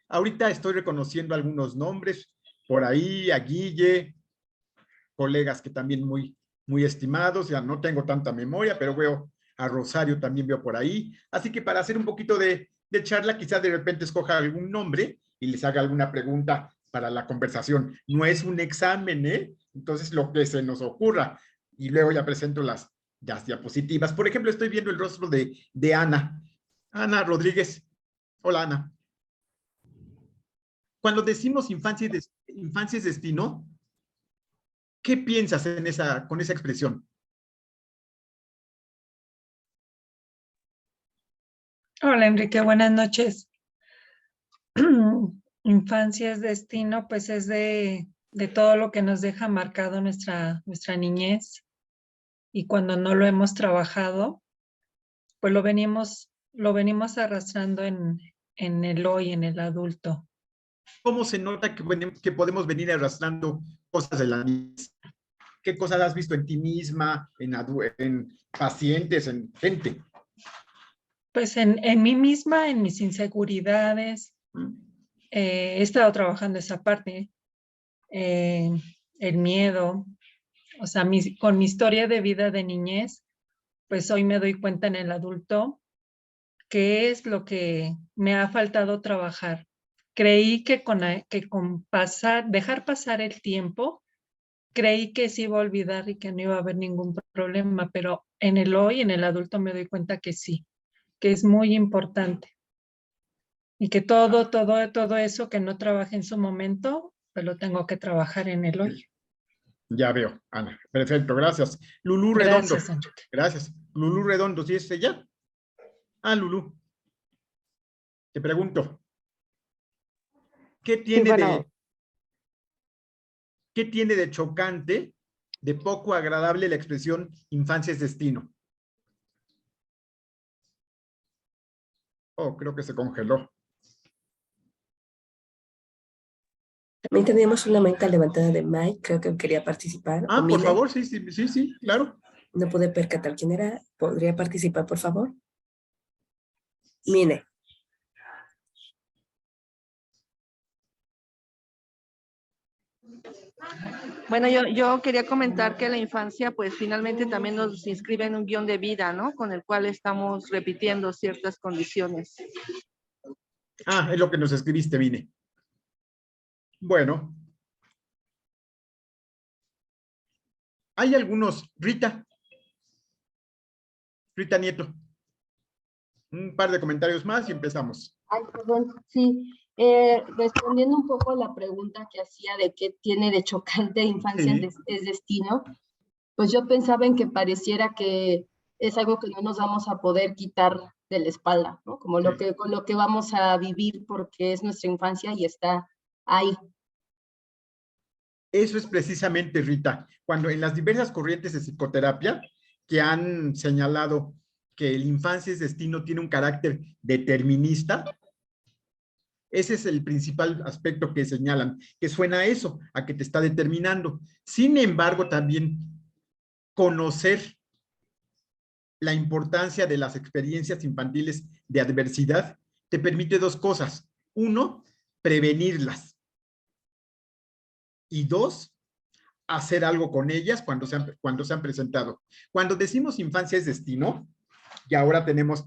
Ahorita estoy reconociendo algunos nombres, por ahí a Guille, colegas que también muy estimados, ya no tengo tanta memoria, pero veo a Rosario también veo por ahí. Así que para hacer un poquito de charla, quizás de repente escoja algún nombre y les haga alguna pregunta para la conversación. No es un examen, ¿eh? Entonces lo que se nos ocurra. Y luego ya presento las diapositivas. Por ejemplo, estoy viendo el rostro de Ana. Ana Rodríguez. Hola, Ana. Cuando decimos infancia es destino, ¿qué piensas con esa expresión? Hola Enrique, buenas noches. Infancia es destino, pues es de todo lo que nos deja marcado nuestra niñez, y cuando no lo hemos trabajado, pues lo venimos arrastrando en el hoy, en el adulto. ¿Cómo se nota que podemos venir arrastrando cosas de la niñez? ¿Qué cosas has visto en ti misma, en pacientes, en gente? Pues en mí misma, en mis inseguridades, he estado trabajando esa parte, eh, el miedo, o sea, con mi historia de vida de niñez, pues hoy me doy cuenta en el adulto qué es lo que me ha faltado trabajar. Creí que con dejar pasar el tiempo, creí que se iba a olvidar y que no iba a haber ningún problema, pero en el hoy, en el adulto, me doy cuenta que sí, que es muy importante y que todo eso que no trabajé en su momento, pues lo tengo que trabajar en el hoy. Ya veo, Ana. Perfecto, gracias. Lulú Redondo. Gracias, Enrique. Gracias. Lulú Redondo, ¿sí es ella? Ah, Lulú. Te pregunto, ¿qué Sí, tiene bueno, ¿qué tiene de chocante, de poco agradable la expresión infancia es destino? Oh, creo que se congeló. también teníamos una manita levantada de Mike, creo que quería participar, o Ah, por Mine, favor, sí, sí, sí, sí, claro. no pude percatar quién era, ¿podría participar, por favor? Mine. Bueno, yo quería comentar que la infancia, pues finalmente también nos inscribe en un guión de vida, ¿no? Con el cual estamos repitiendo ciertas condiciones. Ah, es lo que nos escribiste, Vine. Bueno. Hay algunos, Rita Nieto. Un par de comentarios más y empezamos. Ay, perdón, sí. Respondiendo un poco a la pregunta que hacía de qué tiene de chocante infancia Sí. es destino, pues yo pensaba en que pareciera que es algo que no nos vamos a poder quitar de la espalda, ¿no? Como con lo que vamos a vivir porque es nuestra infancia y está ahí. Eso es precisamente, Rita, cuando en las diversas corrientes de psicoterapia que han señalado que la infancia es destino, tiene un carácter determinista, ese es el principal aspecto que señalan, que suena a eso, a que te está determinando. Sin embargo, también conocer la importancia de las experiencias infantiles de adversidad te permite dos cosas. Uno, prevenirlas. Y dos, hacer algo con ellas cuando se han presentado. Cuando decimos infancia es destino, y ahora tenemos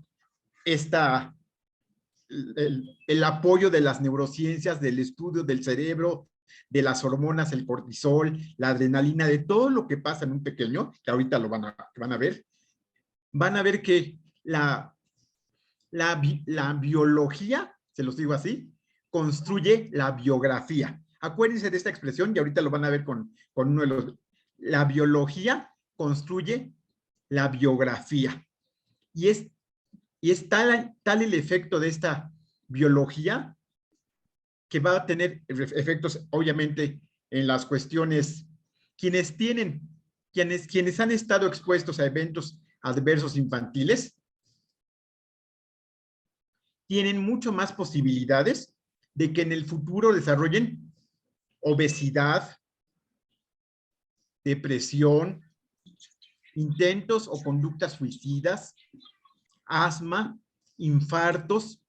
el apoyo de las neurociencias, del estudio del cerebro, de las hormonas, el cortisol, la adrenalina, de todo lo que pasa en un pequeño, que ahorita lo van a ver que la biología, se los digo así, construye la biografía. Acuérdense de esta expresión y ahorita lo van a ver con uno de los... La biología construye la biografía. Y es tal el efecto de esta biología que va a tener efectos, obviamente, en las cuestiones, quienes han estado expuestos a eventos adversos infantiles, tienen mucho más posibilidades de que en el futuro desarrollen obesidad, depresión, intentos o conductas suicidas, asma, infartos,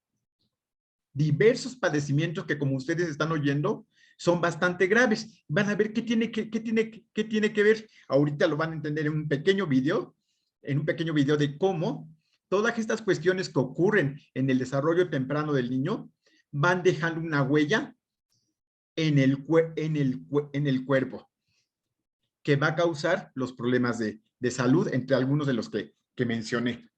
diversos padecimientos que, como ustedes están oyendo, son bastante graves. Van a ver qué tiene que ver. Ahorita lo van a entender en un pequeño video de cómo todas estas cuestiones que ocurren en el desarrollo temprano del niño van dejando una huella en el cuerpo que va a causar los problemas de salud, entre algunos de los que mencioné.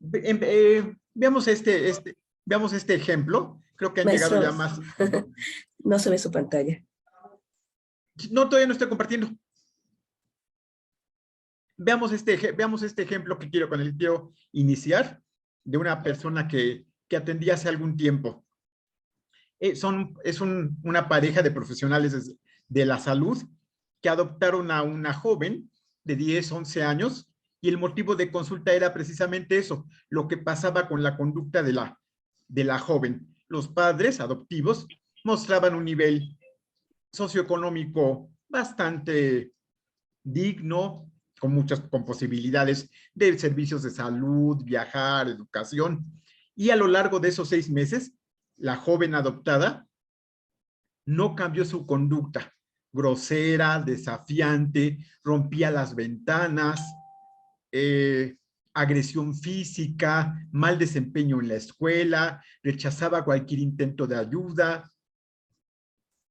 Veamos este ejemplo. Creo que han Maestro, llegado ya más. no se ve su pantalla. No, todavía no estoy compartiendo. Veamos este ejemplo con el que quiero iniciar, de una persona que atendí hace algún tiempo. Es una pareja de profesionales de la salud que adoptaron a una joven de 10, 11 años, y el motivo de consulta era precisamente eso, lo que pasaba con la conducta de la joven. Los padres adoptivos mostraban un nivel socioeconómico bastante digno, con posibilidades de servicios de salud, viajar, educación, y a lo largo de esos 6 meses, la joven adoptada no cambió su conducta, grosera, desafiante, rompía las ventanas, agresión física, mal desempeño en la escuela, rechazaba cualquier intento de ayuda,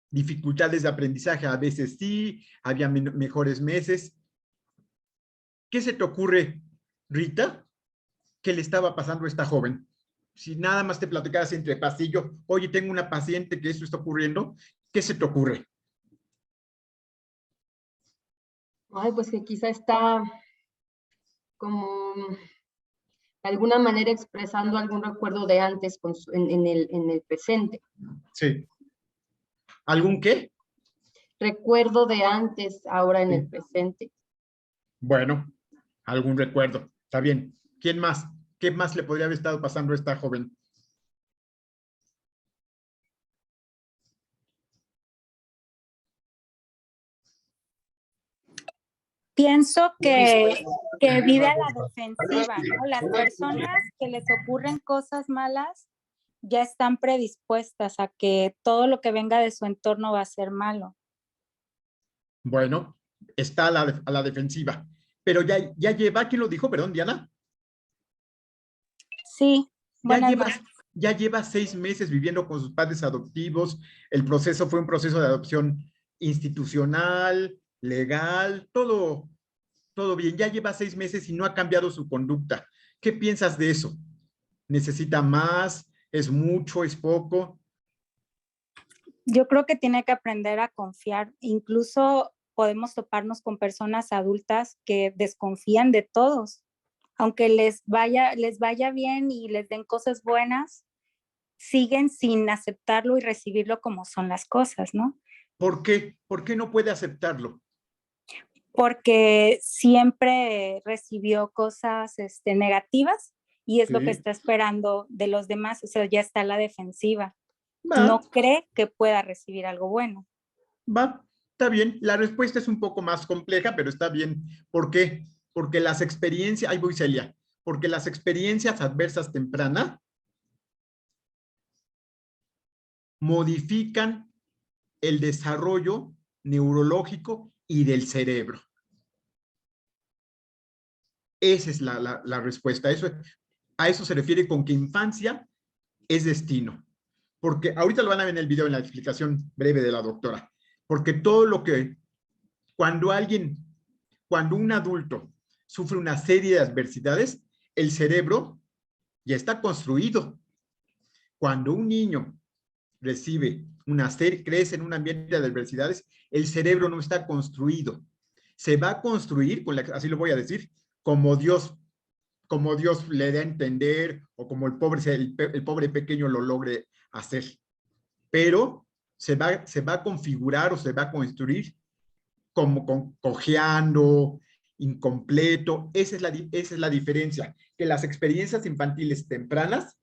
dificultades de aprendizaje, a veces sí, había mejores meses. ¿Qué se te ocurre, Rita, que le estaba pasando a esta joven? Si nada más te platicabas entre pasillo, oye, tengo una paciente que esto está ocurriendo, ¿qué se te ocurre? Ay, pues que quizá está como de alguna manera expresando algún recuerdo de antes en el presente. Sí. ¿Algún qué? Recuerdo de antes, ahora en Sí. el presente. Bueno, algún recuerdo. Está bien. ¿Quién más? ¿Qué más le podría haber estado pasando a esta joven? Pienso que vive a la defensiva, ¿no? Las personas que les ocurren cosas malas ya están predispuestas a que todo lo que venga de su entorno va a ser malo. Bueno, está a la defensiva. Pero ya lleva, ¿quién lo dijo? Perdón, Diana. Sí, buenas noches. Ya lleva 6 meses viviendo con sus padres adoptivos. El proceso fue un proceso de adopción institucional, legal, todo bien. Ya lleva 6 meses y no ha cambiado su conducta. ¿Qué piensas de eso? ¿Necesita más? ¿Es mucho? ¿Es poco? Yo creo que tiene que aprender a confiar. Incluso podemos toparnos con personas adultas que desconfían de todos. Aunque les vaya bien y les den cosas buenas, siguen sin aceptarlo y recibirlo como son las cosas, ¿no? ¿Por qué? ¿Por qué no puede aceptarlo? Porque siempre recibió cosas negativas y es lo que Sí. está esperando de los demás, o sea, ya está a la defensiva. Va, No cree que pueda recibir algo bueno. está bien. La respuesta es un poco más compleja, pero está bien. ¿Por qué? Porque las experiencias, ahí voy, Celia, porque las experiencias adversas tempranas modifican el desarrollo neurológico y del cerebro. Esa es la respuesta. A eso se refiere con que infancia es destino. Porque ahorita lo van a ver en el video, en la explicación breve de la doctora. Porque todo lo que, cuando un adulto sufre una serie de adversidades, el cerebro ya está construido. Cuando un niño crece en un ambiente de adversidades, el cerebro no está construido. Se va a construir, así lo voy a decir, como Dios le dé a entender, o como el pobre pequeño lo logre hacer. Pero se va a configurar o se va a construir como cojeando, incompleto. Esa es la diferencia, que las experiencias infantiles tempranas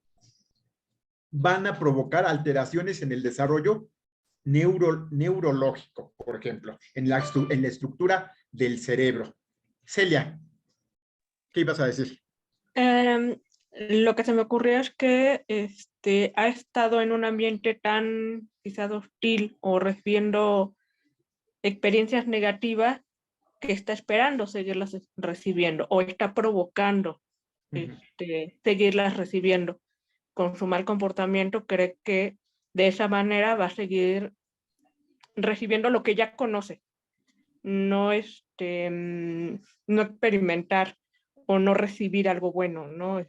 van a provocar alteraciones en el desarrollo neurológico, por ejemplo, en la estructura del cerebro. Celia, ¿qué ibas a decir? Lo que se me ocurrió es que ha estado en un ambiente tan quizás hostil o recibiendo experiencias negativas que está esperando seguirlas recibiendo o está provocando seguirlas recibiendo. Con su mal comportamiento cree que de esa manera va a seguir recibiendo lo que ya conoce, no no experimentar o no recibir algo bueno, ¿no?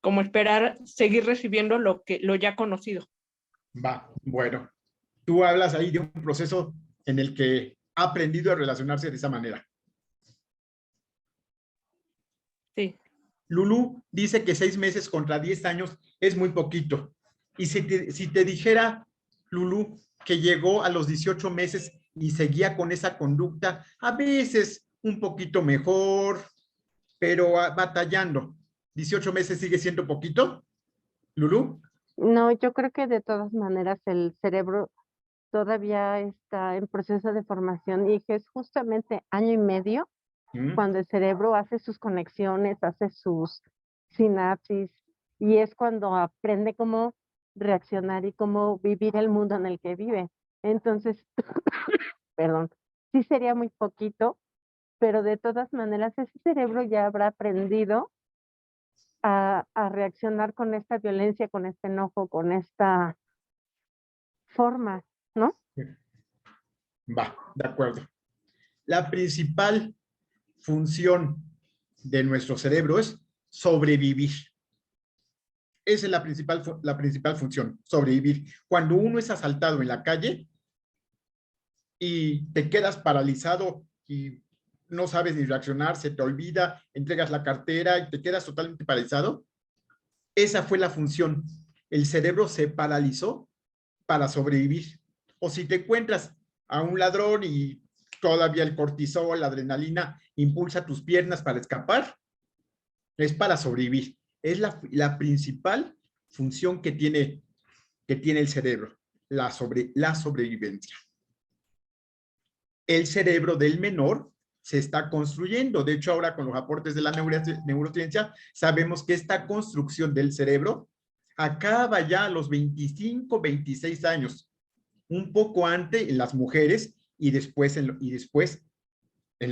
Como esperar seguir recibiendo lo ya conocido. Va, bueno. Tú hablas ahí de un proceso en el que ha aprendido a relacionarse de esa manera. Sí. Lulú dice que 6 meses contra 10 años es muy poquito. Y si te dijera, Lulú, que llegó a los 18 meses y seguía con esa conducta, a veces un poquito mejor, pero batallando. ¿18 meses sigue siendo poquito, Lulú? No, yo creo que de todas maneras el cerebro todavía está en proceso de formación y que es justamente año y medio cuando el cerebro hace sus conexiones, hace sus sinapsis y es cuando aprende cómo reaccionar y cómo vivir el mundo en el que vive. Entonces, perdón, sí sería muy poquito, pero de todas maneras ese cerebro ya habrá aprendido a reaccionar con esta violencia, con este enojo, con esta forma, ¿no? Va, de acuerdo. La principal función de nuestro cerebro es sobrevivir. Esa es la principal función, sobrevivir. Cuando uno es asaltado en la calle y te quedas paralizado y no sabes ni reaccionar, se te olvida, entregas la cartera y te quedas totalmente paralizado, esa fue la función. El cerebro se paralizó para sobrevivir. O si te encuentras a un ladrón y todavía el cortisol, la adrenalina impulsa tus piernas para escapar, es para sobrevivir. Es la principal función que tiene el cerebro, la sobrevivencia. El cerebro del menor se está construyendo. De hecho, ahora con los aportes de la neurociencia, sabemos que esta construcción del cerebro acaba ya a los 25, 26 años, un poco antes en las mujeres y después en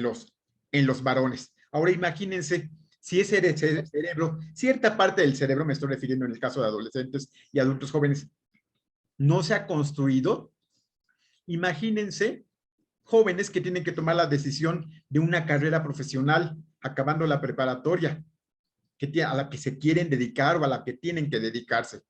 los varones. Ahora imagínense si ese cerebro, cierta parte del cerebro, me estoy refiriendo en el caso de adolescentes y adultos jóvenes, no se ha construido. Imagínense jóvenes que tienen que tomar la decisión de una carrera profesional acabando la preparatoria, a la que se quieren dedicar o a la que tienen que dedicarse.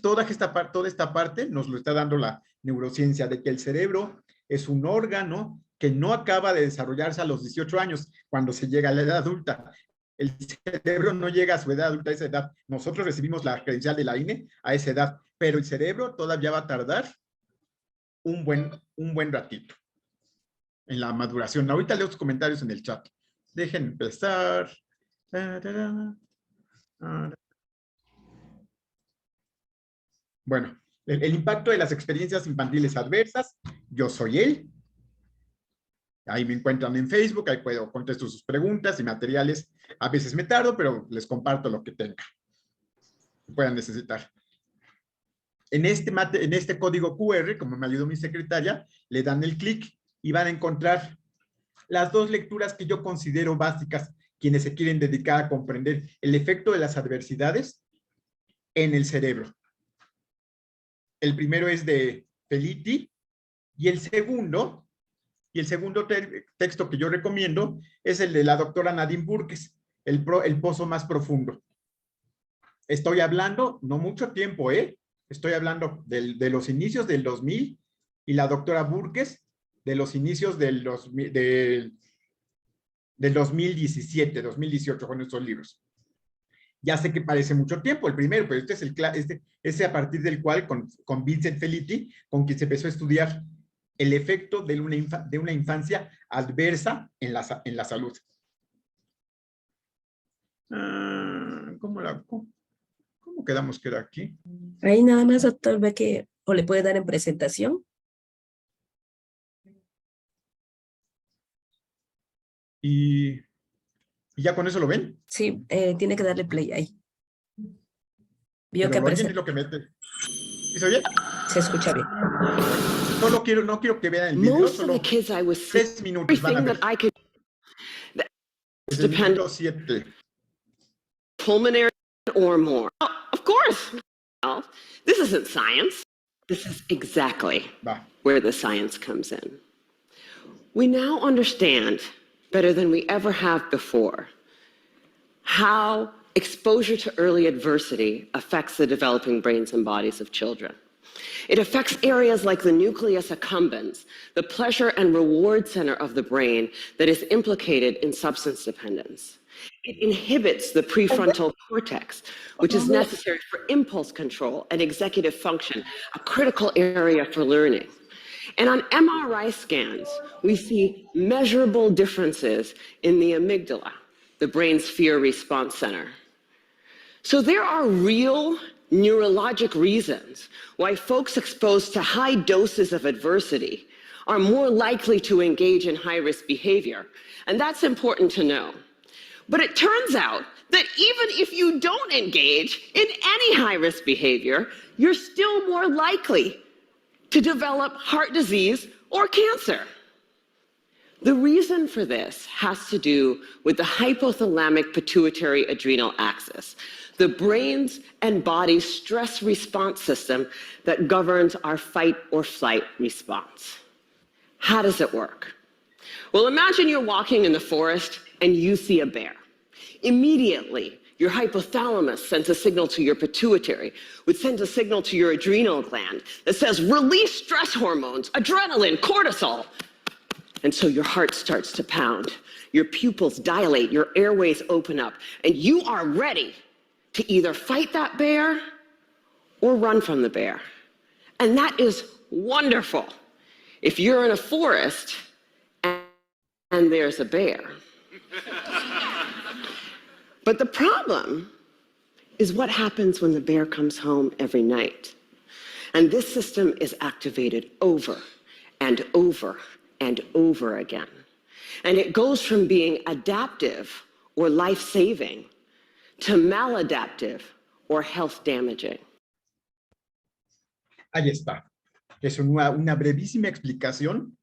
Toda esta parte nos lo está dando la neurociencia, de que el cerebro es un órgano que no acaba de desarrollarse a los 18 años, cuando se llega a la edad adulta. El cerebro no llega a su edad adulta a esa edad. Nosotros recibimos la credencial de la INE a esa edad, pero el cerebro todavía va a tardar un buen ratito en la maduración. Ahorita leo los comentarios en el chat. Dejen empezar. Bueno, el impacto de las experiencias infantiles adversas. Yo soy él. Ahí me encuentran en Facebook, ahí puedo contestar sus preguntas y materiales. A veces me tardo, pero les comparto lo que tenga, que puedan necesitar. En este código QR, como me ayudó mi secretaria, le dan el clic y van a encontrar las 2 lecturas que yo considero básicas quienes se quieren dedicar a comprender el efecto de las adversidades en el cerebro. El primero es de Felitti y el segundo texto que yo recomiendo es el de la doctora Nadine Burgess, el pozo más profundo. Estoy hablando, no mucho tiempo, estoy hablando de los inicios del 2000 y la doctora Burgess de los inicios del 2017, 2018 con estos libros. Ya sé que parece mucho tiempo el primero, pero este es a partir del cual con Vincent Felitti, con quien se empezó a estudiar el efecto de una infancia adversa en la salud. ¿Cómo quedamos que era aquí? Ahí nada más, doctor, ve que o le puede dar en presentación. Y ¿Y ya con eso lo ven? Sí, tiene que darle play ahí. Vio Pero que lo oyen, aparece. es lo que mete. ¿Sí se oye? Se escucha bien. No quiero que vean el video, Most of solo the kids I was seeing, 3 minutos van a everything ver. that I could, Desde el depend minuto 7. pulmonary or more. Oh, of course. Well, this isn't science. This is exactly Va. where the science comes in. We now understand better than we ever have before how exposure to early adversity affects the developing brains and bodies of children. It affects areas like the nucleus accumbens, the pleasure and reward center of the brain that is implicated in substance dependence. It inhibits the prefrontal cortex, which is necessary for impulse control and executive function, a critical area for learning. And on MRI scans, we see measurable differences in the amygdala, the brain's fear response center. So there are real neurologic reasons why folks exposed to high doses of adversity are more likely to engage in high-risk behavior. And that's important to know. But it turns out that even if you don't engage in any high-risk behavior, you're still more likely to develop heart disease or cancer. The reason for this has to do with the hypothalamic pituitary adrenal axis, the brain's and body's stress response system that governs our fight or flight response. How does it work? Well, imagine you're walking in the forest and you see a bear. Immediately, your hypothalamus sends a signal to your pituitary, which sends a signal to your adrenal gland that says, release stress hormones, adrenaline, cortisol. And so your heart starts to pound, your pupils dilate, your airways open up, and you are ready to either fight that bear or run from the bear. And that is wonderful if you're in a forest and there's a bear. But the problem is what happens when the bear comes home every night. And this system is activated over and over and over again. And it goes from being adaptive or life-saving to maladaptive or health-damaging. Ahí está. Es una brevísima explicación,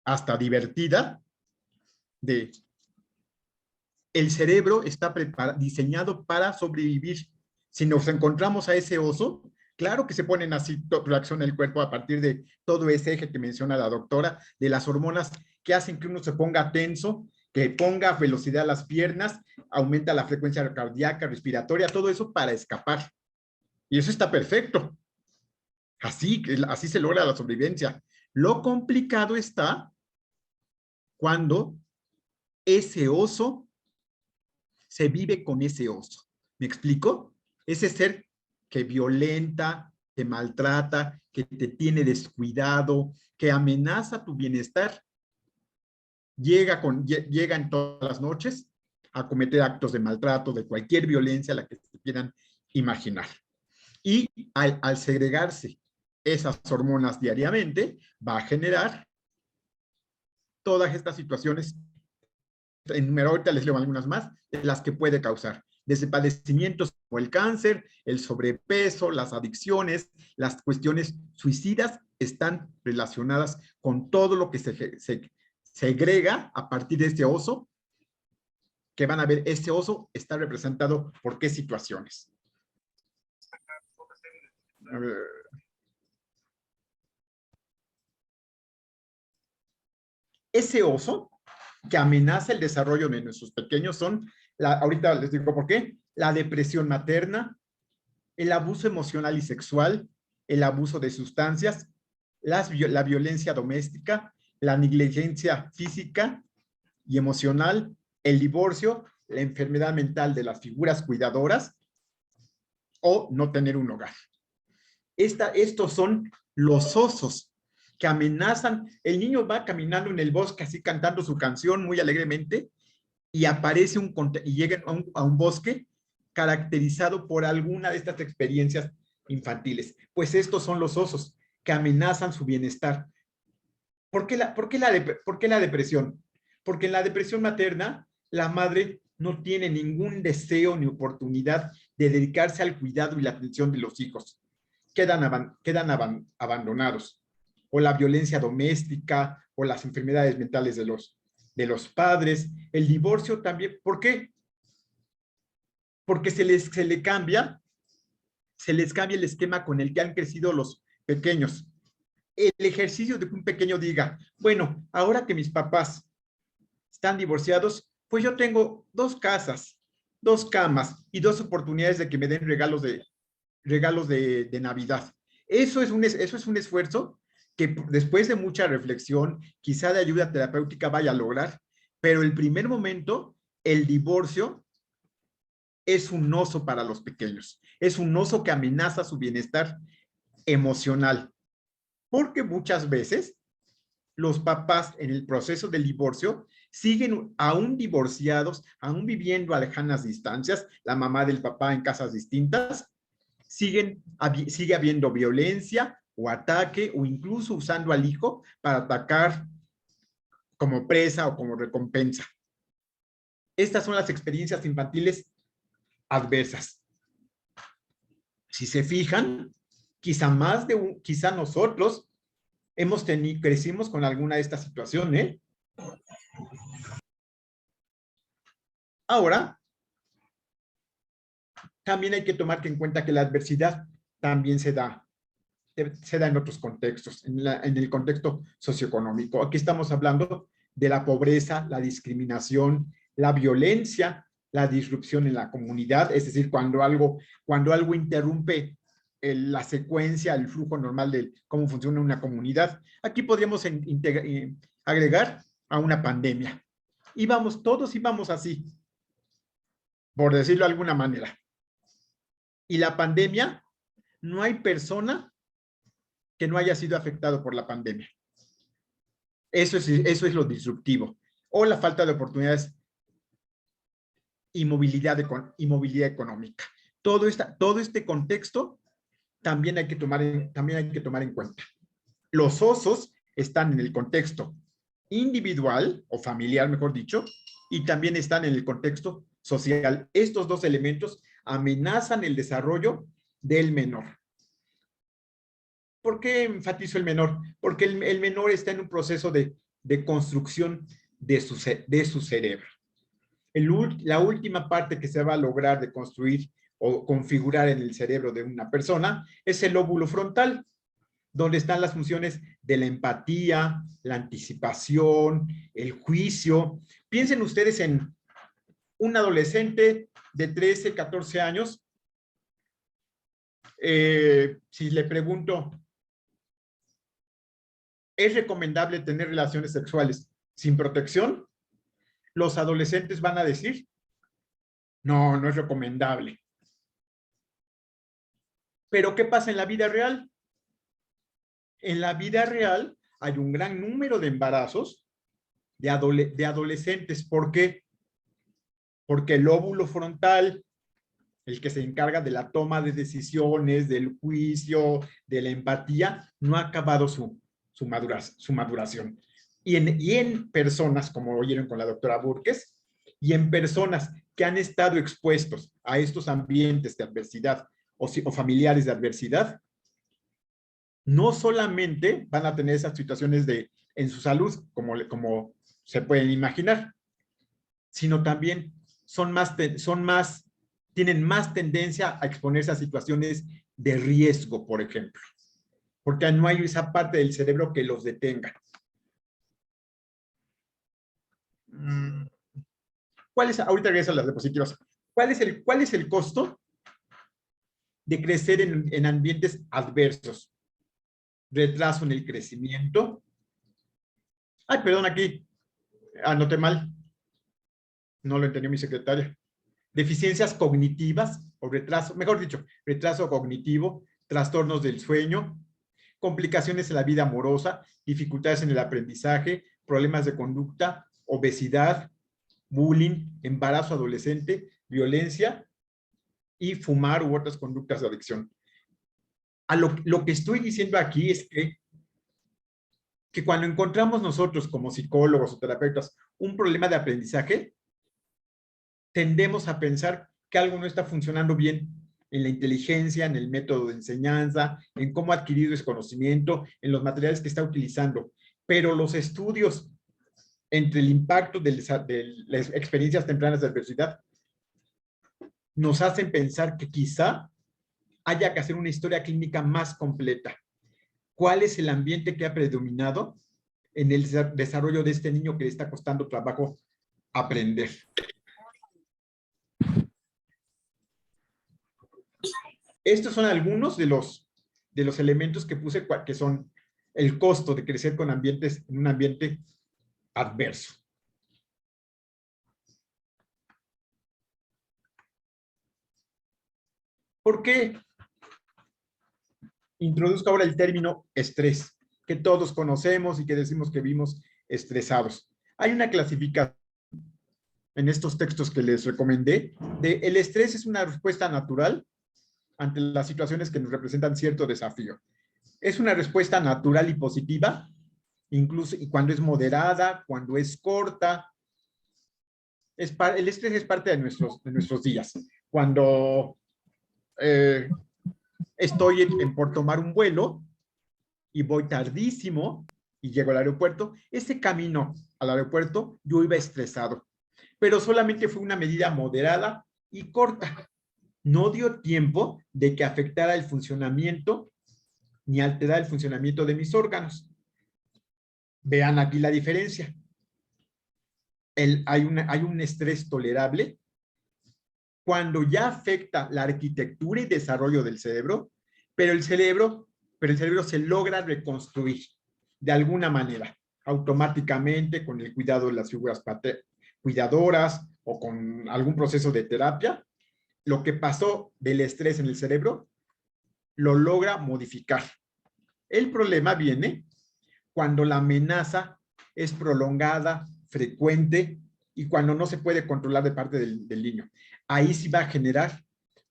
hasta divertida, de el cerebro está diseñado para sobrevivir. Si nos encontramos a ese oso, claro que se ponen así, reacciona el cuerpo a partir de todo ese eje que menciona la doctora, de las hormonas que hacen que uno se ponga tenso, que ponga velocidad a las piernas, aumenta la frecuencia cardíaca, respiratoria, todo eso para escapar. Y eso está perfecto. Así se logra la sobrevivencia. Lo complicado está cuando ese oso se vive con ese oso. ¿Me explico? Ese ser que violenta, te maltrata, que te tiene descuidado, que amenaza tu bienestar, llega en todas las noches a cometer actos de maltrato, de cualquier violencia, la que se quieran imaginar. Y al segregarse esas hormonas diariamente, va a generar todas estas situaciones. Ahorita les leo algunas más, de las que puede causar. Desde padecimientos como el cáncer, el sobrepeso, las adicciones, las cuestiones suicidas están relacionadas con todo lo que se segrega a partir de este oso, que van a ver, este oso está representado por qué situaciones. A ver. Ese oso que amenaza el desarrollo de nuestros pequeños son, ahorita les digo por qué, la depresión materna, el abuso emocional y sexual, el abuso de sustancias, la violencia doméstica, la negligencia física y emocional, el divorcio, la enfermedad mental de las figuras cuidadoras o no tener un hogar. Estos son los osos que amenazan. El niño va caminando en el bosque así cantando su canción muy alegremente y aparece y llega a un bosque caracterizado por alguna de estas experiencias infantiles. Pues estos son los osos que amenazan su bienestar. ¿Por qué la depresión? Porque en la depresión materna la madre no tiene ningún deseo ni oportunidad de dedicarse al cuidado y la atención de los hijos. Quedan abandonados. O la violencia doméstica, o las enfermedades mentales de los padres, el divorcio también. ¿Por qué? Porque se les cambia el esquema con el que han crecido los pequeños. El ejercicio de que un pequeño diga, bueno, ahora que mis papás están divorciados, pues yo tengo 2 casas, 2 camas y 2 oportunidades de que me den regalos de Navidad. Eso es un esfuerzo que después de mucha reflexión, quizá de ayuda terapéutica vaya a lograr, pero el primer momento, el divorcio, es un oso para los pequeños. Es un oso que amenaza su bienestar emocional. Porque muchas veces los papás en el proceso del divorcio siguen aún divorciados, aún viviendo a lejanas distancias, la mamá del papá en casas distintas, sigue habiendo violencia o ataque o incluso usando al hijo para atacar como presa o como recompensa. Estas son las experiencias infantiles adversas. Si se fijan, quizá nosotros crecimos con alguna de estas situaciones. Ahora, también hay que tomar en cuenta que la adversidad también se da en otros contextos, en el contexto socioeconómico. Aquí estamos hablando de la pobreza, la discriminación, la violencia, la disrupción en la comunidad, es decir, cuando algo interrumpe la secuencia, el flujo normal de cómo funciona una comunidad. Aquí podríamos agregar a una pandemia. Todos íbamos así, por decirlo de alguna manera. Y la pandemia, no hay persona que no haya sido afectado por la pandemia. Eso es lo disruptivo. O la falta de oportunidades y movilidad económica. Todo este contexto también hay que tomar en cuenta. Los osos están en el contexto individual o familiar, mejor dicho, y también están en el contexto social. Estos 2 elementos amenazan el desarrollo del menor. ¿Por qué enfatizo el menor? Porque el menor está en un proceso de construcción de su cerebro. La última parte que se va a lograr de construir o configurar en el cerebro de una persona es el lóbulo frontal, donde están las funciones de la empatía, la anticipación, el juicio. Piensen ustedes en un adolescente de 13, 14 años. Si le pregunto, ¿es recomendable tener relaciones sexuales sin protección? Los adolescentes van a decir, no, no es recomendable. Pero ¿qué pasa en la vida real? En la vida real hay un gran número de embarazos de adolescentes. ¿Por qué? Porque el lóbulo frontal, el que se encarga de la toma de decisiones, del juicio, de la empatía, no ha acabado su maduración. Y en personas, como oyeron con la doctora Burques, y en personas que han estado expuestos a estos ambientes de adversidad o familiares de adversidad, no solamente van a tener esas situaciones en su salud, como se pueden imaginar, sino también tienen más tendencia a exponerse a situaciones de riesgo, por ejemplo, porque no hay esa parte del cerebro que los detenga. Ahorita regreso a las diapositivas. ¿Cuál es el costo de crecer en ambientes adversos? Retraso en el crecimiento. Ay, perdón, aquí anoté mal. No lo entendió mi secretaria. Deficiencias cognitivas o retraso, mejor dicho, retraso cognitivo, trastornos del sueño, complicaciones en la vida amorosa, dificultades en el aprendizaje, problemas de conducta, obesidad, bullying, embarazo adolescente, violencia y fumar u otras conductas de adicción. Lo que estoy diciendo aquí es que cuando encontramos nosotros como psicólogos o terapeutas un problema de aprendizaje, tendemos a pensar que algo no está funcionando bien en la inteligencia, en el método de enseñanza, en cómo ha adquirido ese conocimiento, en los materiales que está utilizando. Pero los estudios entre el impacto de las experiencias tempranas de adversidad nos hacen pensar que quizá haya que hacer una historia clínica más completa. ¿Cuál es el ambiente que ha predominado en el desarrollo de este niño que le está costando trabajo aprender? Estos son algunos de los elementos que puse, que son el costo de crecer con ambientes, en un ambiente adverso. ¿Por qué introduzco ahora el término estrés, que todos conocemos y que decimos que vivimos estresados? Hay una clasificación en estos textos que les recomendé de el estrés es una respuesta natural ante las situaciones que nos representan cierto desafío. Es una respuesta natural y positiva, incluso y cuando es moderada, cuando es corta. El estrés es parte de nuestros días. Cuando estoy por tomar un vuelo y voy tardísimo y llego al aeropuerto, ese camino al aeropuerto yo iba estresado, pero solamente fue una medida moderada y corta. No dio tiempo de que afectara el funcionamiento ni alterara el funcionamiento de mis órganos. Vean aquí la diferencia. Hay un estrés tolerable cuando ya afecta la arquitectura y desarrollo del cerebro, pero el cerebro se logra reconstruir de alguna manera, automáticamente con el cuidado de las figuras cuidadoras o con algún proceso de terapia. Lo que pasó del estrés en el cerebro lo logra modificar. El problema viene cuando la amenaza es prolongada, frecuente y cuando no se puede controlar de parte del niño. Ahí sí va a generar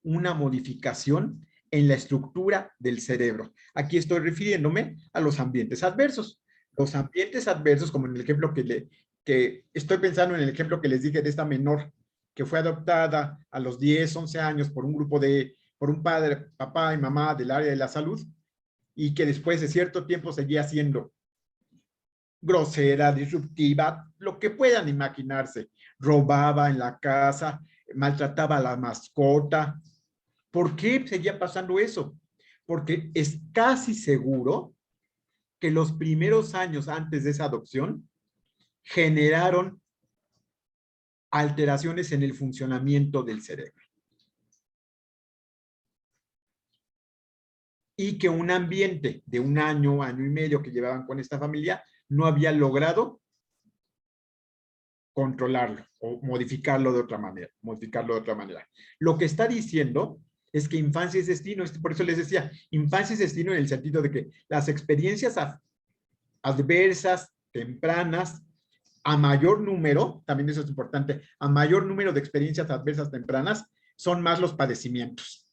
una modificación en la estructura del cerebro. Aquí estoy refiriéndome a los ambientes adversos. Los ambientes adversos, como en el ejemplo que estoy pensando en el ejemplo que les dije de esta menor que fue adoptada a los 10, 11 años por un padre, papá y mamá del área de la salud, y que después de cierto tiempo seguía siendo grosera, disruptiva, lo que puedan imaginarse. Robaba en la casa, maltrataba a la mascota. ¿Por qué seguía pasando eso? Porque es casi seguro que los primeros años antes de esa adopción generaron alteraciones en el funcionamiento del cerebro. Y que un ambiente de un año, año y medio que llevaban con esta familia no había logrado controlarlo o modificarlo de otra manera. Lo que está diciendo es que infancia es destino. Por eso les decía, infancia es destino en el sentido de que las experiencias adversas, tempranas, a mayor número, también eso es importante, a mayor número de experiencias adversas tempranas, son más los padecimientos.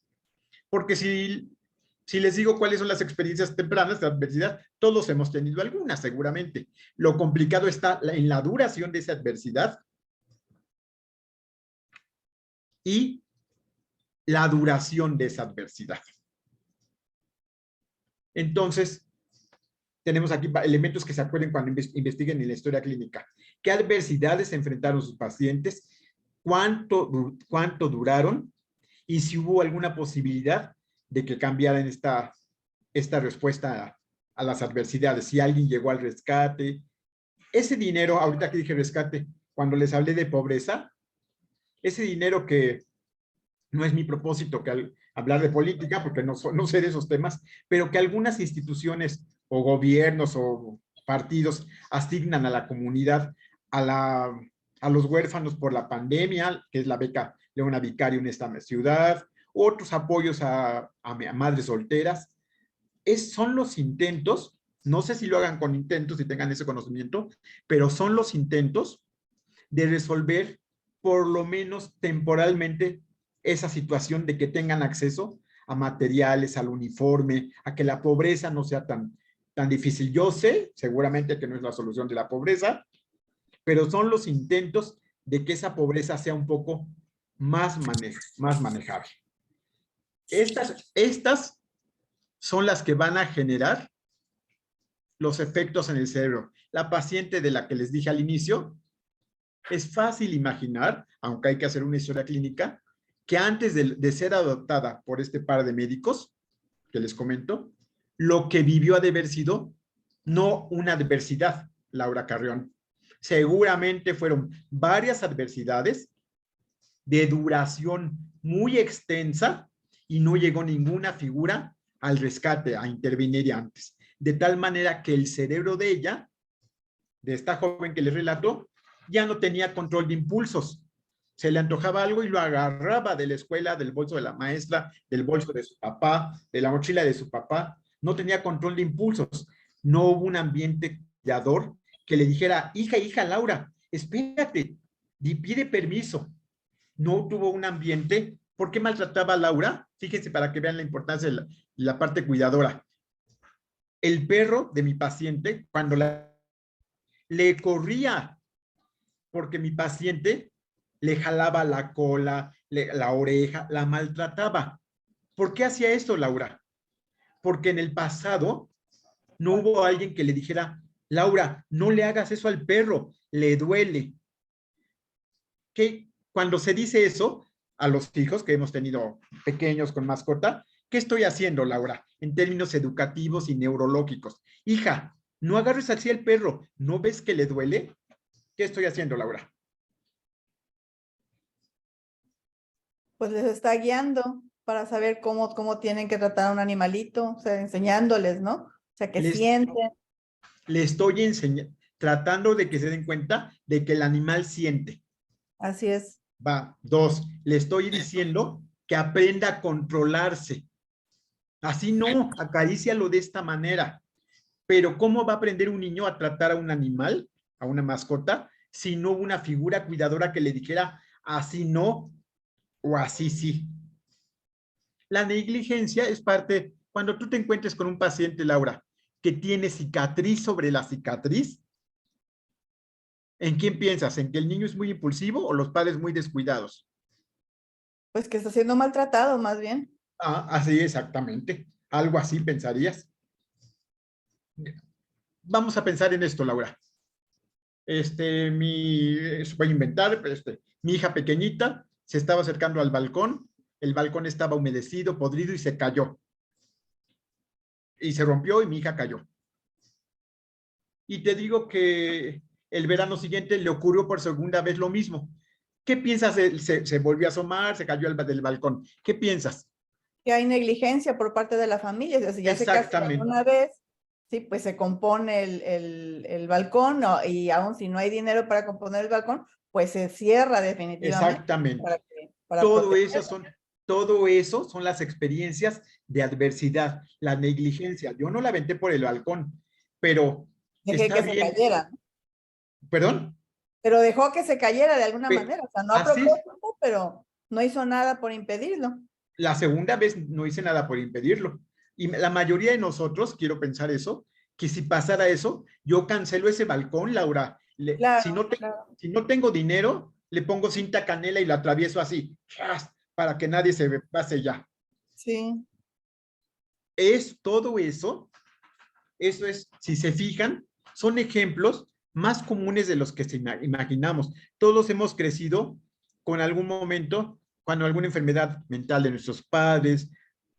Porque si les digo cuáles son las experiencias tempranas de adversidad, todos hemos tenido algunas seguramente. Lo complicado está en la duración de esa adversidad y la duración de esa adversidad. Entonces, tenemos aquí elementos que se acuerden cuando investiguen en la historia clínica. ¿Qué adversidades enfrentaron sus pacientes? ¿Cuánto duraron? Y si hubo alguna posibilidad de que cambiaran esta respuesta a las adversidades. Si alguien llegó al rescate. Ese dinero, ahorita que dije rescate, cuando les hablé de pobreza, ese dinero que no es mi propósito que hablar de política, porque no sé de esos temas, pero que algunas instituciones o gobiernos o partidos asignan a la comunidad, a los huérfanos por la pandemia, que es la beca Leona Vicario en esta ciudad, otros apoyos a madres solteras. Son los intentos, no sé si lo hagan con intentos y tengan ese conocimiento, pero son los intentos de resolver por lo menos temporalmente esa situación de que tengan acceso a materiales, al uniforme, a que la pobreza no sea tan difícil. Yo sé, seguramente que no es la solución de la pobreza, pero son los intentos de que esa pobreza sea un poco más manejable. Estas son las que van a generar los efectos en el cerebro. La paciente de la que les dije al inicio, es fácil imaginar, aunque hay que hacer una historia clínica, que antes de ser adoptada por este par de médicos, que les comento, lo que vivió ha de haber sido no una adversidad, Laura Carrión. Seguramente fueron varias adversidades de duración muy extensa y no llegó ninguna figura al rescate, a intervenir antes. De tal manera que el cerebro de ella, de esta joven que les relato, ya no tenía control de impulsos. Se le antojaba algo y lo agarraba de la escuela, del bolso de la maestra, del bolso de su papá, de la mochila de su papá. No tenía control de impulsos. No hubo un ambiente cuidador que le dijera, hija, Laura, espérate, pide permiso. No tuvo un ambiente. ¿Por qué maltrataba a Laura? Fíjense para que vean la importancia de la parte cuidadora. El perro de mi paciente, cuando le corría, porque mi paciente le jalaba la cola, la oreja, la maltrataba. ¿Por qué hacía esto, Laura? Porque en el pasado no hubo alguien que le dijera, Laura, no le hagas eso al perro, le duele. Que cuando se dice eso a los hijos que hemos tenido pequeños con mascota, ¿qué estoy haciendo, Laura? En términos educativos y neurológicos. Hija, no agarres así al perro, ¿no ves que le duele? ¿Qué estoy haciendo, Laura? Pues les está guiando para saber cómo tienen que tratar a un animalito, o sea, enseñándoles, ¿no? O sea, que sienten. Le estoy enseñando, tratando de que se den cuenta de que el animal siente. Así es. Va, 2, le estoy diciendo que aprenda a controlarse. Así no, acarícialo de esta manera. Pero ¿cómo va a aprender un niño a tratar a un animal, a una mascota, si no hubo una figura cuidadora que le dijera así no o así sí? La negligencia es parte, cuando tú te encuentres con un paciente, Laura, que tiene cicatriz sobre la cicatriz, ¿en quién piensas? ¿En que el niño es muy impulsivo o los padres muy descuidados? Pues que está siendo maltratado, más bien. Ah, así exactamente. Algo así pensarías. Vamos a pensar en esto, Laura. Voy a inventar, mi hija pequeñita se estaba acercando al balcón, el balcón estaba humedecido, podrido y se cayó. Y se rompió y mi hija cayó. Y te digo que el verano siguiente le ocurrió por segunda vez lo mismo. ¿Qué piensas? Se volvió a asomar, se cayó del balcón. ¿Qué piensas? Que hay negligencia por parte de la familia. O sea, si ya se castiga una vez, sí, pues se compone el balcón, ¿no? Y aún si no hay dinero para componer el balcón, pues se cierra definitivamente. Exactamente. Para todo eso son las experiencias de adversidad, la negligencia. Yo no la aventé por el balcón, pero dejé que se cayera. ¿Perdón? Pero dejó que se cayera de alguna manera. O sea, no a propósito, pero no hizo nada por impedirlo. La segunda vez no hice nada por impedirlo. Y la mayoría de nosotros, quiero pensar eso, que si pasara eso, yo cancelo ese balcón, Laura. Claro, si no tengo dinero, le pongo cinta canela y lo atravieso así, para que nadie se pase ya. Sí. Es todo eso. Eso es, si se fijan, son ejemplos más comunes de los que imaginamos. Todos hemos crecido con algún momento, cuando alguna enfermedad mental de nuestros padres,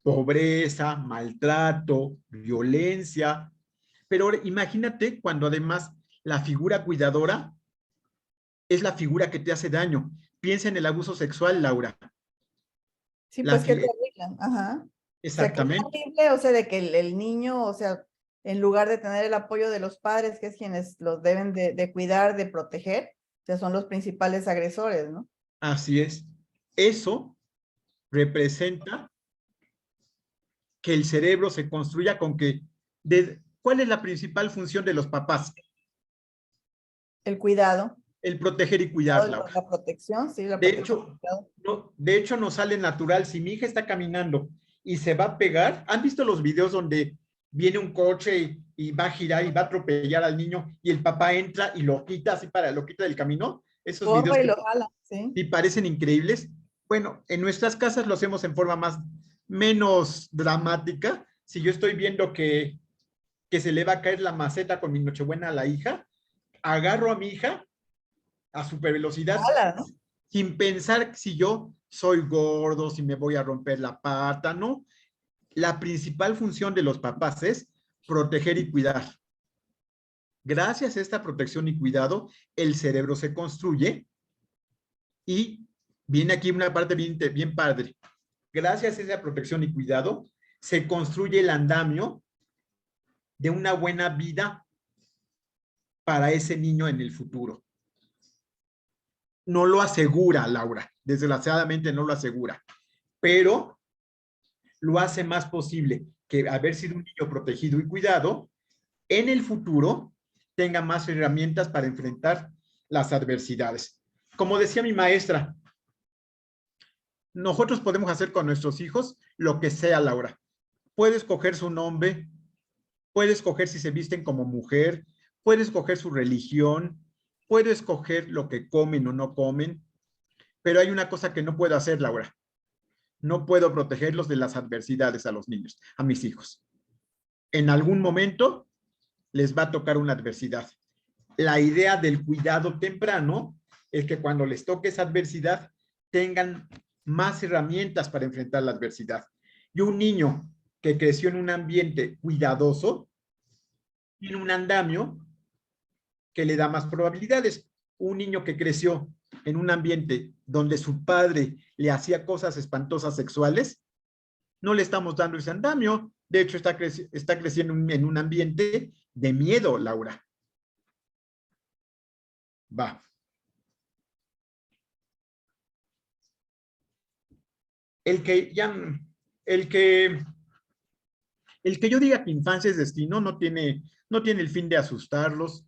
pobreza, maltrato, violencia. Pero ahora, imagínate cuando además la figura cuidadora es la figura que te hace daño. Piensa en el abuso sexual, Laura. Sí, pues que te arreglan. Ajá. Exactamente. O sea, que es horrible, o sea, de que el niño, o sea, en lugar de tener el apoyo de los padres, que es quienes los deben de cuidar, de proteger, o sea, son los principales agresores, ¿no? Así es. Eso representa que el cerebro se construya con que, ¿cuál es la principal función de los papás? El cuidado. El proteger y cuidar, Laura. La protección, sí, la protección. De hecho, nos sale natural. Si mi hija está caminando y se va a pegar, ¿han visto los videos donde viene un coche y va a girar y va a atropellar al niño y el papá entra y lo quita así lo quita del camino? esos Corre videos y que lo jala, sí. sí parecen increíbles. Bueno, en nuestras casas lo hacemos en forma menos dramática. Si yo estoy viendo que se le va a caer la maceta con mi Nochebuena a la hija, agarro a mi hija a super velocidad, Jala, ¿no? sin pensar si yo soy gordo, si me voy a romper la pata, ¿no? La principal función de los papás es proteger y cuidar. Gracias a esta protección y cuidado, el cerebro se construye y viene aquí una parte bien padre. Gracias a esa protección y cuidado, se construye el andamio de una buena vida para ese niño en el futuro. No lo asegura, Laura, desgraciadamente no lo asegura, pero lo hace más posible que haber sido un niño protegido y cuidado, en el futuro tenga más herramientas para enfrentar las adversidades. Como decía mi maestra, nosotros podemos hacer con nuestros hijos lo que sea, Laura. Puede escoger su nombre, puede escoger si se visten como mujer, puede escoger su religión, puede escoger lo que comen o no comen, pero hay una cosa que no puedo hacer, Laura. No puedo protegerlos de las adversidades a los niños, a mis hijos. En algún momento les va a tocar una adversidad. La idea del cuidado temprano es que cuando les toque esa adversidad tengan más herramientas para enfrentar la adversidad. Y un niño que creció en un ambiente cuidadoso tiene un andamio que le da más probabilidades. Un niño que creció en un ambiente donde su padre le hacía cosas espantosas sexuales, no le estamos dando ese andamio. De hecho, está creciendo en un ambiente de miedo, Laura. Va. El que yo diga que infancia es destino no tiene el fin de asustarlos,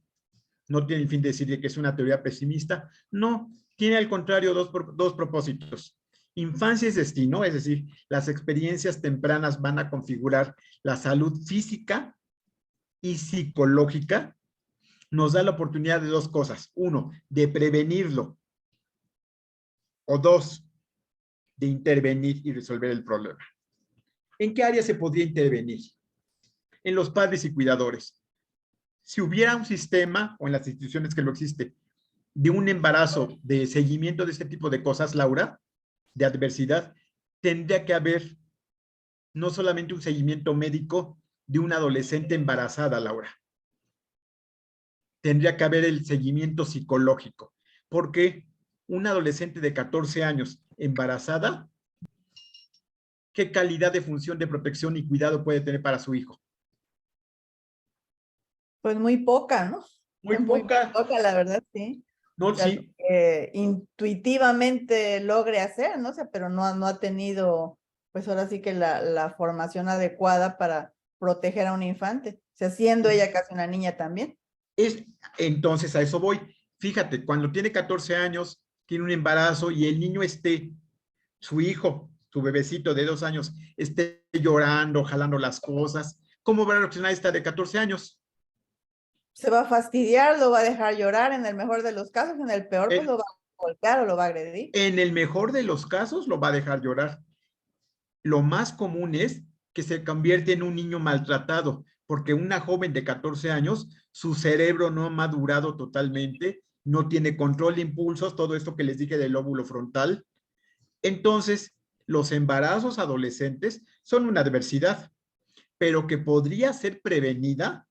no tiene el fin de decir que es una teoría pesimista, no, tiene al contrario dos propósitos. Infancia es destino, es decir, las experiencias tempranas van a configurar la salud física y psicológica. Nos da la oportunidad de dos cosas. Uno, de prevenirlo. O dos, de intervenir y resolver el problema. ¿En qué área se podría intervenir? En los padres y cuidadores. Si hubiera un sistema, o en las instituciones que lo existe, de un embarazo, de seguimiento de este tipo de cosas, Laura, de adversidad, tendría que haber no solamente un seguimiento médico de una adolescente embarazada, Laura. Tendría que haber el seguimiento psicológico, porque una adolescente de 14 años embarazada, ¿qué calidad de función de protección y cuidado puede tener para su hijo? Pues muy poca, ¿no? Muy poca. Muy poca, la verdad, sí. No, o sea, sí. Intuitivamente logre hacer, ¿no? O sea, pero no ha tenido, pues ahora sí que la formación adecuada para proteger a un infante. O sea, siendo ella casi una niña también. Entonces, a eso voy. Fíjate, cuando tiene 14 años, tiene un embarazo y el niño su hijo, su bebecito de 2 años, esté llorando, jalando las cosas, ¿cómo va a reaccionar esta de 14 años? Se va a fastidiar, lo va a dejar llorar en el mejor de los casos, en el peor pues lo va a golpear o lo va a agredir. En el mejor de los casos lo va a dejar llorar. Lo más común es que se convierte en un niño maltratado, porque una joven de 14 años, su cerebro no ha madurado totalmente, no tiene control de impulsos, todo esto que les dije del lóbulo frontal. Entonces, los embarazos adolescentes son una adversidad, pero que podría ser prevenida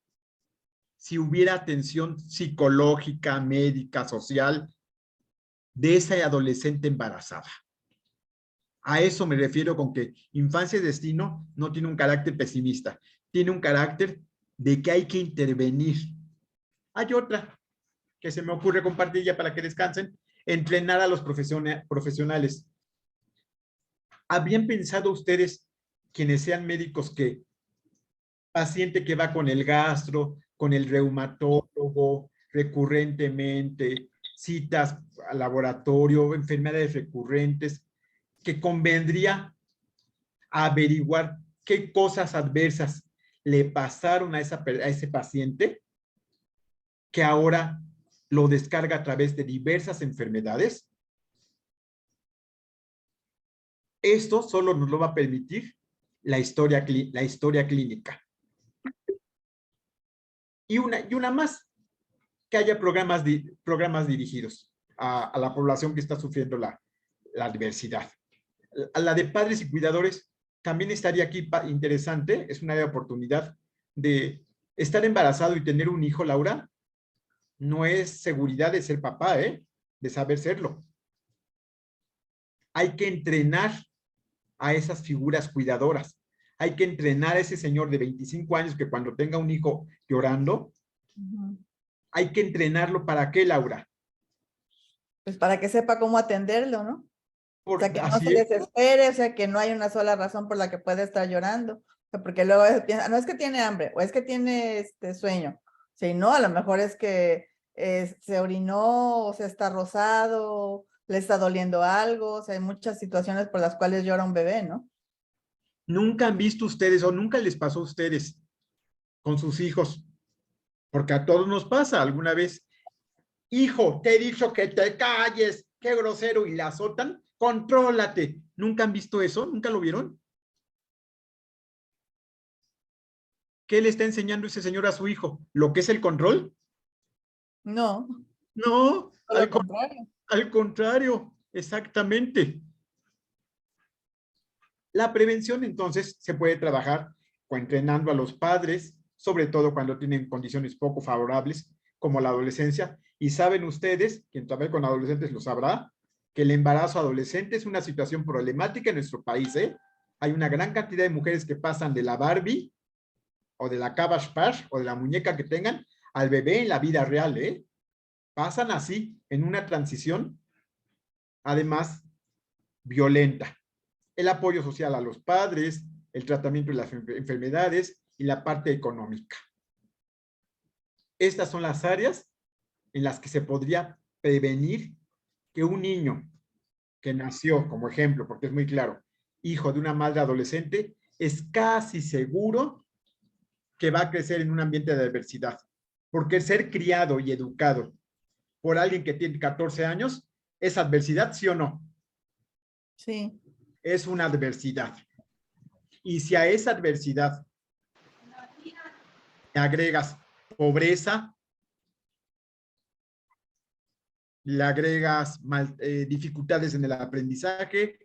si hubiera atención psicológica, médica, social de esa adolescente embarazada. A eso me refiero con que infancia y destino no tiene un carácter pesimista, tiene un carácter de que hay que intervenir. Hay otra que se me ocurre compartir ya para que descansen, entrenar a los profesionales. ¿Habían pensado ustedes, quienes sean médicos, que paciente que va con el gastro, con el reumatólogo recurrentemente, citas al laboratorio, enfermedades recurrentes, que convendría averiguar qué cosas adversas le pasaron a ese paciente que ahora lo descarga a través de diversas enfermedades. Esto solo nos lo va a permitir la historia clínica. Y una más, que haya programas dirigidos a la población que está sufriendo la adversidad. La de padres y cuidadores también estaría aquí interesante, es una oportunidad de estar embarazado y tener un hijo, Laura. No es seguridad de ser papá, de saber serlo. Hay que entrenar a esas figuras cuidadoras. Hay que entrenar a ese señor de 25 años que cuando tenga un hijo llorando, hay que entrenarlo. ¿Para qué, Laura? Pues para que sepa cómo atenderlo, ¿no? O sea, que no se es. desespere, o sea, que no hay una sola razón por la que puede estar llorando. O sea, porque luego piensa, no es que tiene hambre, o es que tiene sueño. Sí, no, a lo mejor es que se orinó, o sea, está rosado, le está doliendo algo, o sea, hay muchas situaciones por las cuales llora un bebé, ¿no? ¿Nunca han visto ustedes o nunca les pasó a ustedes con sus hijos? Porque a todos nos pasa alguna vez. Hijo, te he dicho que te calles, qué grosero, y la azotan. Contrólate. ¿Nunca han visto eso? ¿Nunca lo vieron? ¿Qué le está enseñando ese señor a su hijo? ¿Lo que es el control? No. No, contrario. Al contrario, exactamente. La prevención, entonces, se puede trabajar entrenando a los padres, sobre todo cuando tienen condiciones poco favorables, como la adolescencia. Y saben ustedes, quien trabaja con adolescentes lo sabrá, que el embarazo adolescente es una situación problemática en nuestro país. Hay una gran cantidad de mujeres que pasan de la Barbie, o de la Cabbage Patch, o de la muñeca que tengan, al bebé en la vida real. Pasan así, en una transición, además, violenta. El apoyo social a los padres, el tratamiento de las enfermedades y la parte económica. Estas son las áreas en las que se podría prevenir que un niño que nació, como ejemplo, porque es muy claro, hijo de una madre adolescente, es casi seguro que va a crecer en un ambiente de adversidad. Porque ser criado y educado por alguien que tiene 14 años, ¿es adversidad, sí o no? Sí. Es una adversidad. Y si a esa adversidad le agregas pobreza, le agregas dificultades en el aprendizaje,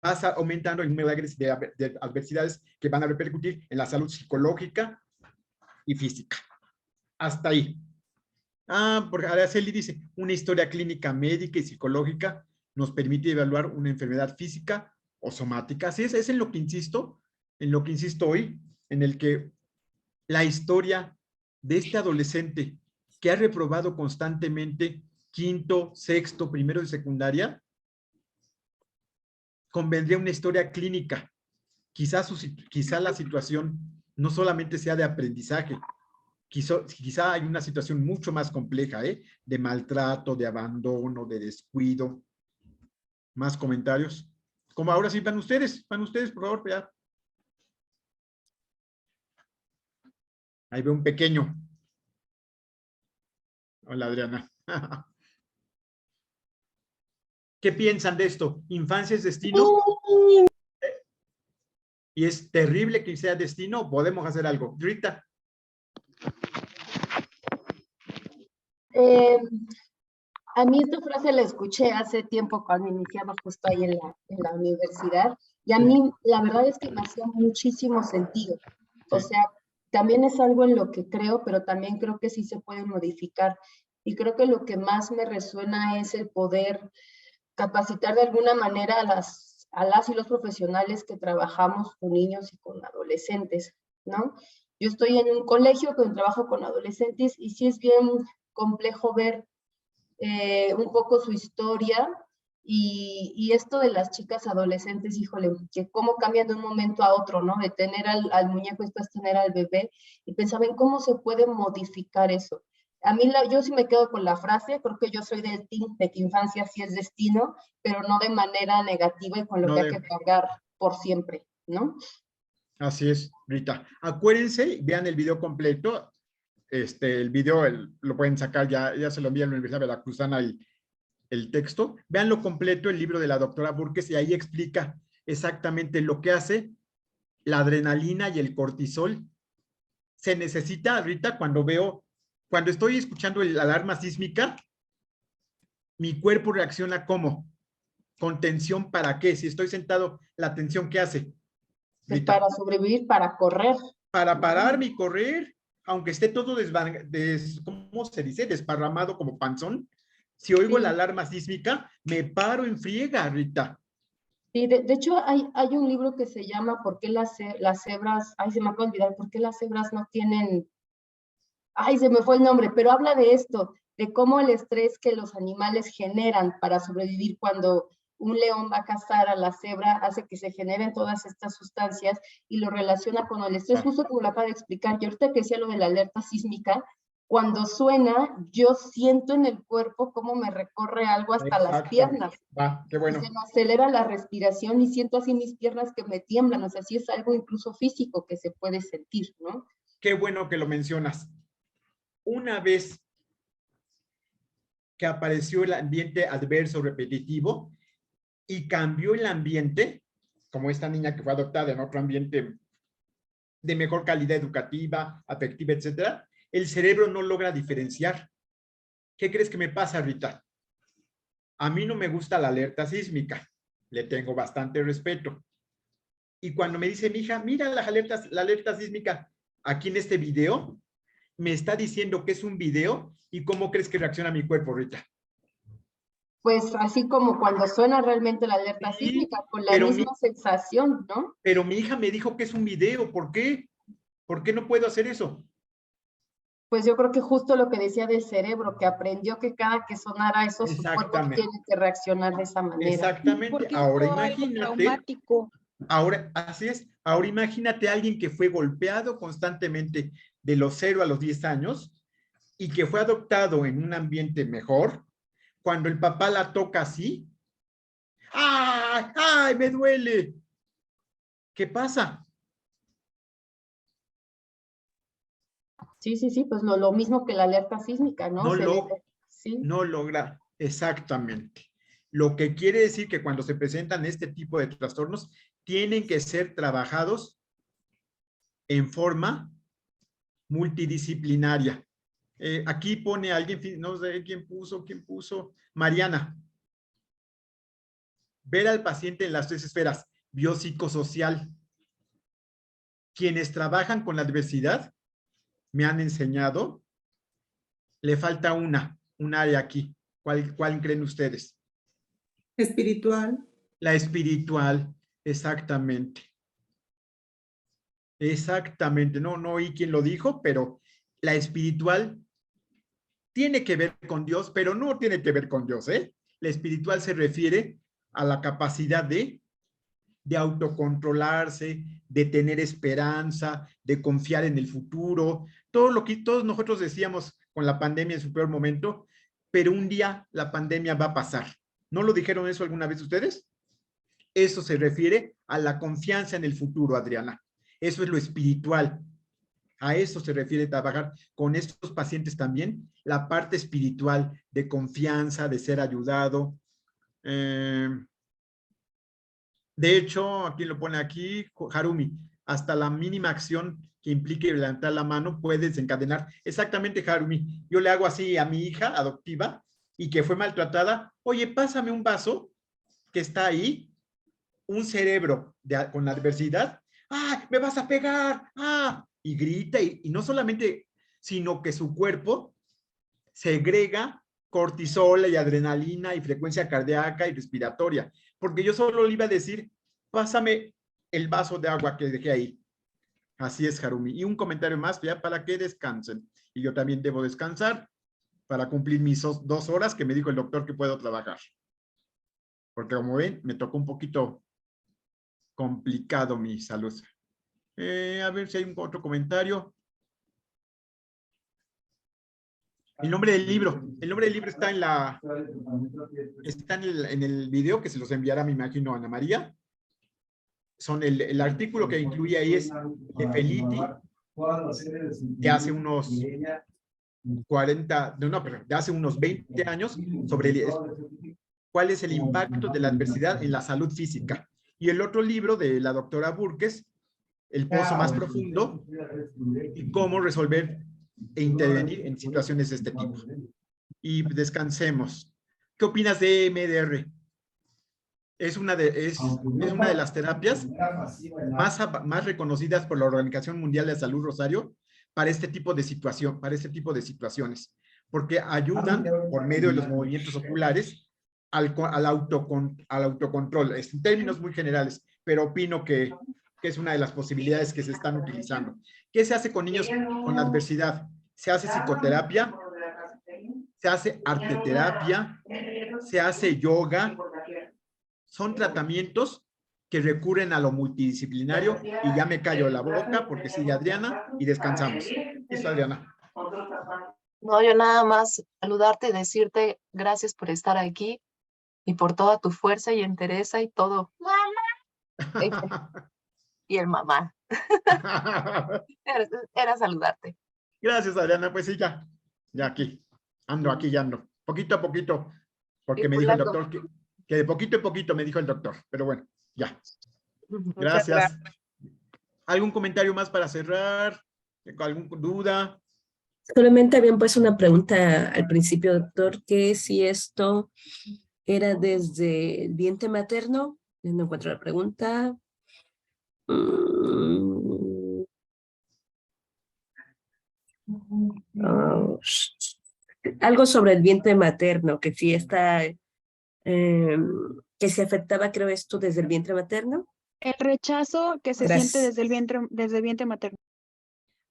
vas aumentando el número de adversidades que van a repercutir en la salud psicológica y física. Hasta ahí. Porque Araceli dice, una historia clínica médica y psicológica nos permite evaluar una enfermedad física o somática. Así es en lo que insisto hoy, en el que la historia de este adolescente que ha reprobado constantemente quinto, sexto, primero de secundaria, convendría una historia clínica. Quizá la situación no solamente sea de aprendizaje, quizá hay una situación mucho más compleja, de maltrato, de abandono, de descuido. ¿Más comentarios? Como ahora sí, van ustedes, por favor, ya. Ahí veo un pequeño. Hola, Adriana. ¿Qué piensan de esto? ¿Infancia es destino? ¿Y es terrible que sea destino? ¿Podemos hacer algo? Rita. A mí esta frase la escuché hace tiempo cuando iniciaba justo ahí en la universidad, y a mí la verdad es que me hacía muchísimo sentido. O sea, también es algo en lo que creo, pero también creo que sí se puede modificar. Y creo que lo que más me resuena es el poder capacitar de alguna manera a las y los profesionales que trabajamos con niños y con adolescentes, ¿no? Yo estoy en un colegio donde trabajo con adolescentes y sí es bien complejo ver un poco su historia y esto de las chicas adolescentes, híjole, que cómo cambian de un momento a otro, ¿no? De tener al muñeco y después tener al bebé, y pensaba en cómo se puede modificar eso. A mí, yo sí me quedo con la frase, creo que yo soy del team de que infancia sí es destino, pero no de manera negativa y con lo que hay que cargar por siempre, ¿no? Así es, Rita. Acuérdense, vean el video completo. el video, lo pueden sacar, ya se lo envía a la Universidad Veracruzana el texto. Véanlo completo, el libro de la doctora Burques, y ahí explica exactamente lo que hace la adrenalina y el cortisol. Se necesita ahorita cuando estoy escuchando la alarma sísmica, mi cuerpo reacciona como con tensión. ¿Para qué? Si estoy sentado, la tensión, ¿qué hace? Pues para sobrevivir, para correr. Para pararme y correr, aunque esté todo ¿cómo se dice? Desparramado como panzón. Si oigo la alarma sísmica, me paro en friega, Rita. Sí, de hecho hay un libro que se llama ¿Por qué las cebras? Ay, se me acaba de olvidar, ¿por qué las cebras no tienen? Ay, se me fue el nombre, pero habla de esto, de cómo el estrés que los animales generan para sobrevivir cuando un león va a cazar a la cebra hace que se generen todas estas sustancias y lo relaciona con el estrés, justo como lo acaba de explicar. Y ahorita que decía lo de la alerta sísmica, cuando suena, yo siento en el cuerpo cómo me recorre algo hasta las piernas. Qué bueno. Y se me acelera la respiración y siento así mis piernas que me tiemblan. O sea, sí es algo incluso físico que se puede sentir, ¿no? Qué bueno que lo mencionas. Una vez que apareció el ambiente adverso repetitivo y cambió el ambiente, como esta niña que fue adoptada en otro ambiente de mejor calidad educativa, afectiva, etcétera, el cerebro no logra diferenciar. ¿Qué crees que me pasa, Rita? A mí no me gusta la alerta sísmica. Le tengo bastante respeto. Y cuando me dice mi hija, mira la alerta sísmica aquí en este video, me está diciendo que es un video. ¿Y cómo crees que reacciona mi cuerpo, Rita? Pues así como cuando suena realmente la alerta sísmica, con la misma sensación, ¿no? Pero mi hija me dijo que es un video. ¿Por qué? ¿Por qué no puedo hacer eso? Pues yo creo que justo lo que decía del cerebro, que aprendió que cada que sonara eso, su cuerpo tiene que reaccionar de esa manera. Exactamente. Ahora imagínate. Ahora, así es. Ahora imagínate a alguien que fue golpeado constantemente de los 0 a los 10 años y que fue adoptado en un ambiente mejor. Cuando el papá la toca así, ¡ay, ay, me duele! ¿Qué pasa? Sí, pues lo mismo que la alerta sísmica, ¿no? No logra, exactamente. Lo que quiere decir que cuando se presentan este tipo de trastornos, tienen que ser trabajados en forma multidisciplinaria. Aquí pone alguien, no sé quién puso, Mariana. Ver al paciente en las 3 esferas, biopsicosocial. Quienes trabajan con la adversidad me han enseñado, le falta un área aquí. ¿Cuál creen ustedes? Espiritual. La espiritual, exactamente. Exactamente, no oí quién lo dijo, pero la espiritual tiene que ver con Dios, pero no tiene que ver con Dios, ¿eh? La espiritual se refiere a la capacidad de autocontrolarse, de tener esperanza, de confiar en el futuro, todo lo que todos nosotros decíamos con la pandemia en su peor momento, pero un día la pandemia va a pasar. ¿No lo dijeron eso alguna vez ustedes? Eso se refiere a la confianza en el futuro, Adriana. Eso es lo espiritual. A eso se refiere trabajar con estos pacientes también, la parte espiritual de confianza, de ser ayudado. De hecho, aquí lo pone aquí, Harumi, hasta la mínima acción que implique levantar la mano puede desencadenar. Exactamente, Harumi. Yo le hago así a mi hija adoptiva y que fue maltratada. Oye, pásame un vaso que está ahí, un cerebro con adversidad. ¡Ah, me vas a pegar! ¡Ah! Y grita, y no solamente, sino que su cuerpo segrega cortisol y adrenalina y frecuencia cardíaca y respiratoria. Porque yo solo le iba a decir, pásame el vaso de agua que dejé ahí. Así es, Harumi. Y un comentario más, ya para que descansen. Y yo también debo descansar para cumplir mis 2 horas que me dijo el doctor que puedo trabajar. Porque como ven, me tocó un poquito complicado mi salud. A ver si hay otro comentario. El nombre del libro. El nombre del libro está en el video que se los enviará, me imagino, a Ana María. El artículo que incluye ahí es de Felitti de hace unos 40, no, pero de hace unos 20 años sobre cuál es el impacto de la adversidad en la salud física. Y el otro libro de la doctora Burques, El pozo más profundo, y cómo resolver e intervenir en situaciones de este tipo. Y descansemos. ¿Qué opinas de EMDR? Es una de las terapias más reconocidas por la Organización Mundial de Salud, Rosario, para este tipo de situaciones, porque ayudan por medio de los movimientos oculares al autocontrol. En términos muy generales, pero opino que es una de las posibilidades que se están utilizando. ¿Qué se hace con niños con adversidad? Se hace psicoterapia, se hace arteterapia, se hace yoga. Son tratamientos que recurren a lo multidisciplinario y ya me callo la boca porque sigue Adriana y descansamos. Listo, Adriana. No, yo nada más saludarte y decirte gracias por estar aquí y por toda tu fuerza y entereza y todo. Y el mamá. Era saludarte. Gracias, Adriana. Pues sí, ya aquí. Ya ando. Poquito a poquito, porque me dijo el doctor que de poquito en poquito me dijo el doctor. Pero bueno, ya. Gracias. ¿Algún comentario más para cerrar? ¿Alguna duda? Solamente habían puesto una pregunta al principio, doctor, que si esto era desde el vientre materno. No encuentro la pregunta. Algo sobre el vientre materno, que si está, que se afectaba, creo, esto desde el vientre materno. El rechazo que se siente desde el vientre materno.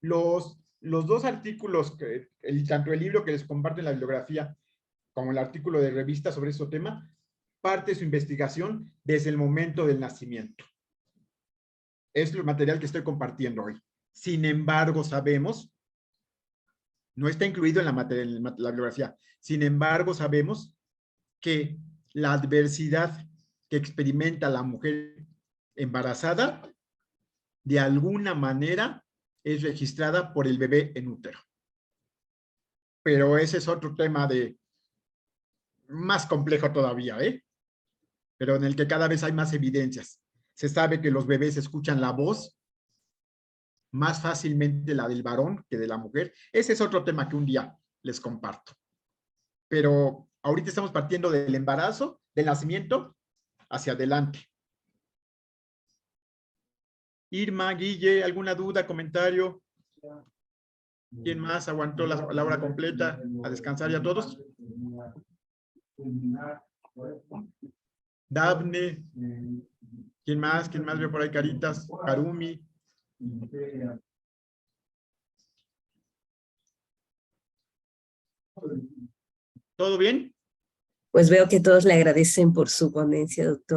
Los dos artículos, tanto el libro que les comparto en la bibliografía, como el artículo de revista sobre este tema, parte de su investigación desde el momento del nacimiento. Es el material que estoy compartiendo hoy. Sin embargo, sabemos, no está incluido en la bibliografía, sin embargo, sabemos que la adversidad que experimenta la mujer embarazada, de alguna manera, es registrada por el bebé en útero. Pero ese es otro tema más complejo todavía, pero en el que cada vez hay más evidencias. Se sabe que los bebés escuchan la voz más fácilmente, la del varón que de la mujer. Ese es otro tema que un día les comparto. Pero ahorita estamos partiendo del embarazo, del nacimiento, hacia adelante. Irma, Guille, ¿alguna duda, comentario? ¿Quién más aguantó la hora completa? A descansar ya todos. Dafne. ¿Quién más? ¿Quién más veo por ahí caritas? Karumi. ¿Todo bien? Pues veo que todos le agradecen por su ponencia, doctor.